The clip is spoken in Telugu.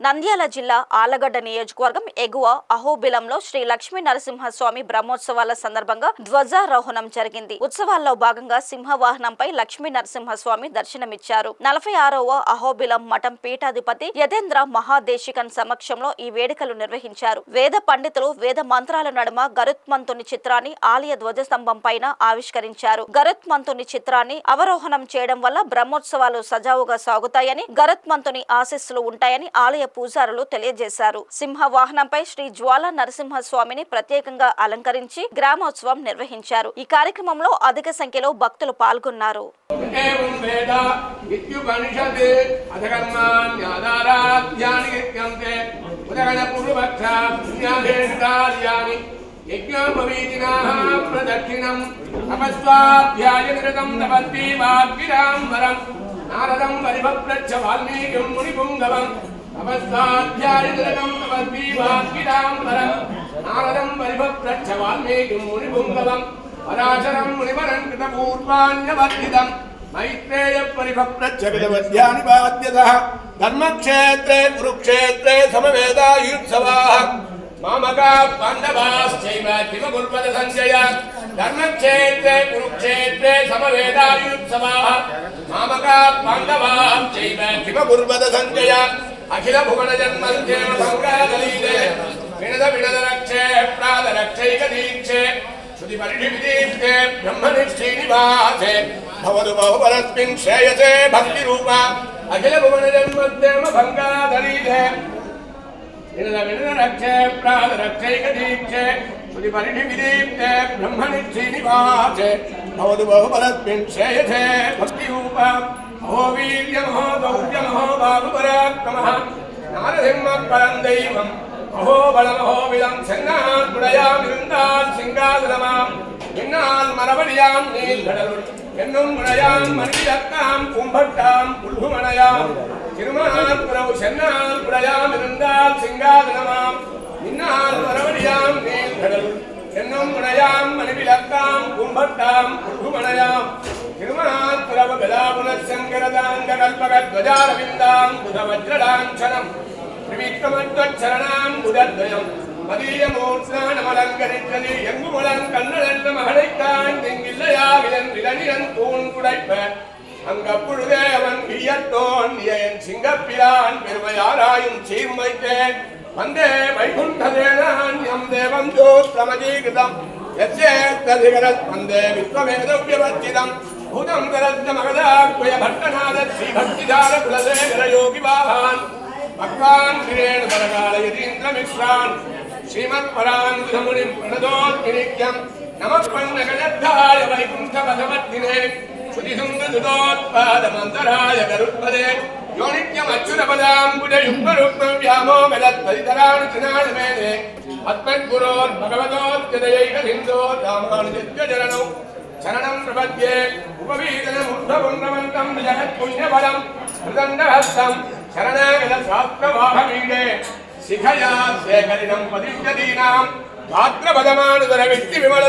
నంద్యాల జిల్లా ఆలగడ్డ నియోజకవర్గం ఎగువ అహోబిలంలో శ్రీ లక్ష్మీ నరసింహస్వామి బ్రహ్మోత్సవాల సందర్భంగా ధ్వజారోహణం జరిగింది. ఉత్సవాల్లో భాగంగా సింహవాహనంపై లక్ష్మీ నరసింహస్వామి దర్శనమిచ్చారు. 46వ అహోబిలం మఠం పీఠాధిపతి యతేంద్ర మహాదేశికన్ సమక్షంలో ఈ వేడుకలు నిర్వహించారు. వేద పండితులు వేద మంత్రాల నడుమ గరుత్మంతుని చిత్రాన్ని ఆలయ ధ్వజస్తంభం పైన ఆవిష్కరించారు. గరుత్మంతుని చిత్రాన్ని అవరోహణం చేయడం వల్ల బ్రహ్మోత్సవాలు సజావుగా సాగుతాయని, గరుత్మంతుని ఆశీస్సులు ఉంటాయని ఆలయ పూజారులు తెలియజేశారు. సింహవాహనంపై శ్రీ జ్వాలా నరసింహస్వామిని ప్రత్యేకంగా అలంకరించి గ్రామోత్సవం నిర్వహించారు. ఈ కార్యక్రమంలో అధిక సంఖ్యలో భక్తులు పాల్గొన్నారు. నారదం పరిభప్రచ్చ వాల్మీకిం మునిపుంగవం నమస్కాధ్యాయనకం తపస్వీవాక్కిరాంబరం నారదం పరిభప్రచ్చ వాల్మీకిం మునిపుంగవం పరాశరం మునివరం కృతపూర్వాణ్యవర్తితం మైత్రేయ పరిభప్రచ్చ విదవద్యాని బాధ్యతః ధర్మక్షేత్రే కురుక్షేత్రే సమవేదాయుత్సవాః మామకా పాండవాశ్చైవ కిమ కుర్వత సంజయ ధర్మక్షేత్రే కురుక్షేత్రే సమవేదాయుత్సవాః మామకా పాండవాశ్చైవ కిమ కుర్వత సంజయ అఖిల భువన జన్మధ్యేమ సంగాదలీదే వినద వినద రక్షే ప్రాద రక్షైక దీక్షే శృతి పరిధి విదీప్తే బ్రహ్మనిష్ఠీ నివాసే భవదు బహుబలస్మిన్ శ్రేయసే భక్తి రూప అఖిల భువన జన్మధ్యేమ సంగాదలీదే వినద వినద రక్షే ప్రాద రక్షైక దీక్షే శృతి పరిధి విదీప్తే బ్రహ్మనిష్ఠీ నివాసే భవదు బహుబలస్మిన్ శ్రేయసే భక్తి రూప అహో వీర్యమహో దౌర్యమహో బాహుపరాక్రమః నారసింహ పరం దైవం అహో బలమహో విలం సెన్నాల్ గుడయామిరుందాల్ సింగాదలమాం ఎన్నాల్ మరవడియాం నీల్గడలుల్ ఎన్నుం గుడయాం మణియక్కాం కుంభట్టాం పుల్హుమణయాం తిరుమహాల్ పురవు సెన్నాల్ గుడయామిరుందాల్ సింగాదలమాం ఎన్నాల్ మరవడియాం నీల్గడలుల్ ఎన్నుం గుడయాం మణివిలక్కాం కుంభట్టాం పుల్హుమణయాం తిరుమహాల్ పురవ గదాపునశంకరదాంగకల్పగద్వజారవిందాం బుధవజ్రలాంఛనం త్రివిక్రమద్వచ్చరణాం బుధద్వయం மதியமூர்த்தானமலங்கரித்தது எங்குமுலன் கண்ணழந்த மகளைத்தான் தெங்கில்லையாவிலன் விலனியன் தூண் குடைப்ப அங்கப்புழுதே அவன் வியத்தோன் என் சிங்கப்பிரான் பெருமையாராயும் சீர்மைத்தேன் வந்தே வைகுண்டதேனான் எம் தேவம் ஜோத்ரமஜீகிருதம் யஸ்யேத்ததிகரத் வந்தே விஸ்வவேதவ்யவர்ஜிதம் பூதம் கரத்ன மகதாத்வய பட்டநாத ஸ்ரீபக்திதார குலசேகர யோகி பாவான் பக்வான் கிரேண பரகால யதீந்திர மிஸ்ரான் ஸ்ரீமத் பராங்குதமுனிம் பிரணதோத்மினிக்யம் நமப்பன்னகஜத்தாய வைகுண்டபதமத்தினே சுதிசுந்ததுதோத்பாதமந்தராய கருத்பதே யோனித்யம் அச்சுரபதாம்புஜயுக்மருக்மம் வியாமோகலத்வரிதராணுதினாளமேனே அத்மத்குரோர் பகவதோத்யதயைக சிந்தோ ராமானுஜத்யஜரணௌ சரணம் பிரபத்யே உபவீதனமுர்தபுன்றமந்தம் ஜகத்புண்யபலம் ஹிருதண்டஹஸ்தம் శరణాగత శాస్త్రవాహమీడే శిఖయా శేఖరిణం పదిష్యదీనాం భాద్రపదమానుదర వ్యక్తి విమల